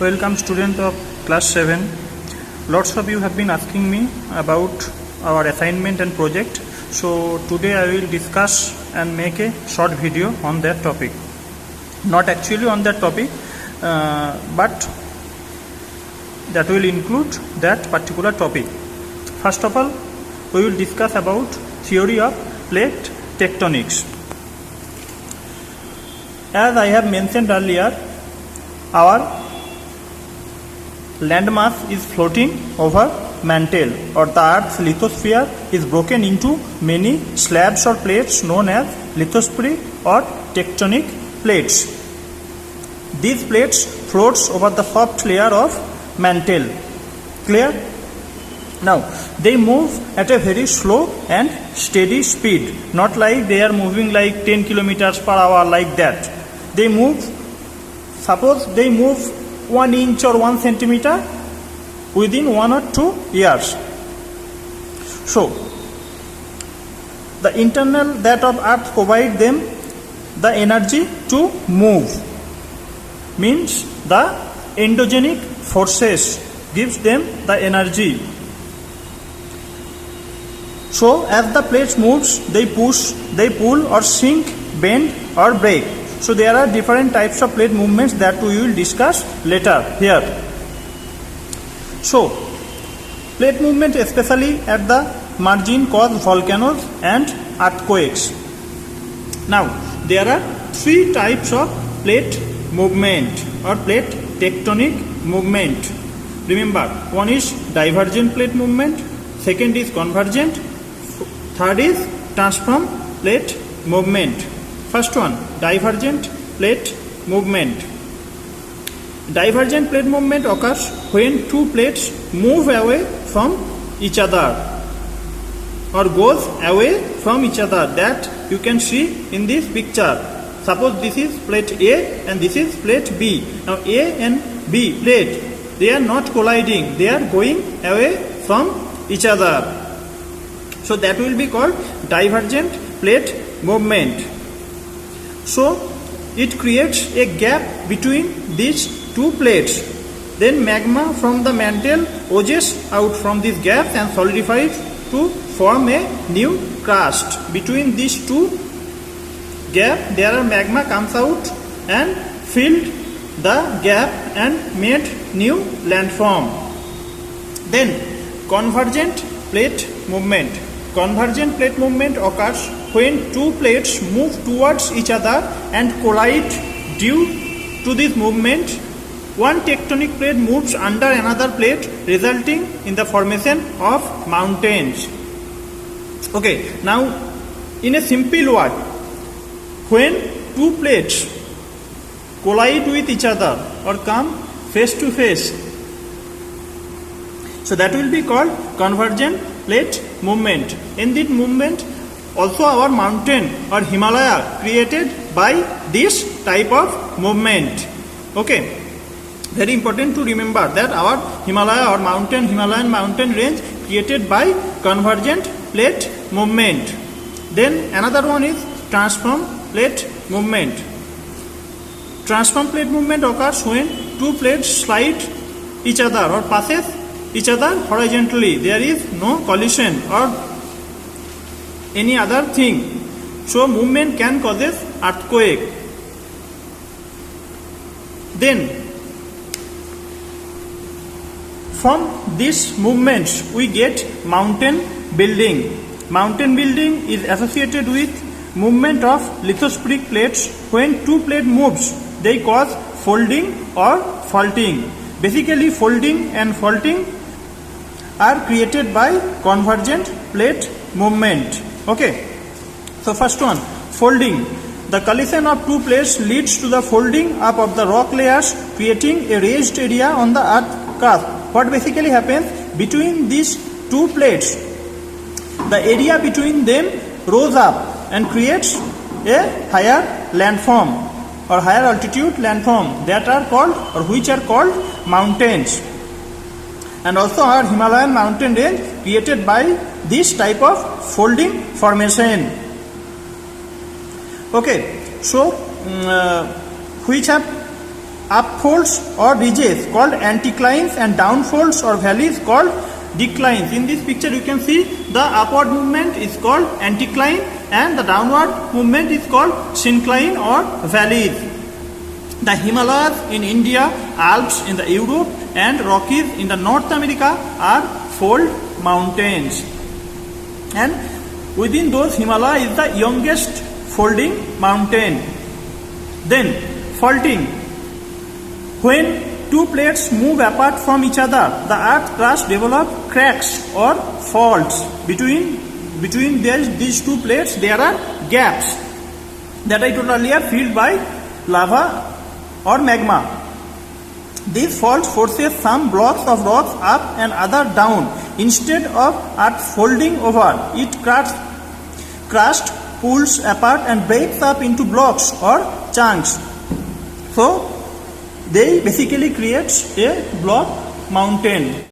Welcome student of class 7. Lots of you have been asking me about our assignment and project. So today I will discuss and make a short video on that topic. Not actually on that topic, but that will include that particular topic. First of all, we will discuss about theory of plate tectonics. As I have mentioned earlier, our landmass is floating over mantle, or the Earth's lithosphere is broken into many slabs or plates known as lithospheric or tectonic plates. These plates floats over the soft layer of mantle. Clear? Now, they move at a very slow and steady speed, not like they are moving like 10 kilometers per hour like that. They move, suppose they move 1 inch or 1 centimeter within 1 or 2 years. So, the internal that of Earth provide them the energy to move. Means the endogenic forces gives them the energy. So, as the plates moves, they push, they pull or sink, bend or break. So there are different types of plate movements that we will discuss later here. So plate movement especially at the margin cause volcanoes and earthquakes. Now there are 3 types of plate movement or plate tectonic movement. Remember, one is divergent plate movement, second is convergent, third is transform plate movement. First one, divergent plate movement. Divergent plate movement occurs when 2 plates move away from each other or goes away from each other. That you can see in this picture. Suppose this is plate A and this is plate B. Now A and B plate, they are not colliding, they are going away from each other. So that will be called divergent plate movement. So it creates a gap between these 2 plates. Then magma from the mantle oozes out from this gap and solidifies to form a new crust. Between these 2 gaps, there are magma comes out and filled the gap and made new landform. Then convergent plate movement. Convergent plate movement occurs when 2 plates move towards each other and collide. Due to this movement, one tectonic plate moves under another plate, resulting in the formation of mountains. Okay, now in a simple word, when 2 plates collide with each other or come face to face, so that will be called convergent plate movement. In this movement, also our mountain or Himalaya created by this type of movement. Okay, very important to remember that our Himalaya or Himalayan mountain range created by convergent plate movement. Then another one is transform plate movement. Transform plate movement occurs when 2 plates slide each other or passes each other horizontally. There is no collision or any other thing. So movement can causes earthquake. Then from these movements we get mountain building. Mountain building is associated with movement of lithospheric plates. When 2 plates moves, they cause folding or faulting. Basically folding and faulting are created by convergent plate movement. Okay, so first one, folding. The collision of 2 plates leads to the folding up of the rock layers, creating a raised area on the earth crust. What basically happens between these 2 plates, the area between them rose up and creates a higher landform or higher altitude landform that are called or which are called mountains. And also our Himalayan mountain range created by this type of folding formation. Okay, so which have upfolds or ridges called anticlines and downfolds or valleys called declines. In this picture you can see the upward movement is called anticline and the downward movement is called syncline or valleys. The Himalayas in India, Alps in the Europe and Rockies in the North America are fold mountains. And within those, Himalaya is the youngest folding mountain. Then faulting. When two plates move apart from each other, the earth crust develops cracks or faults. Between these two plates, there are gaps that I told earlier filled by lava or magma. These faults forces some blocks of rocks up and other down. Instead of earth folding over, it crust pulls apart and breaks up into blocks or chunks. So they basically create a block mountain.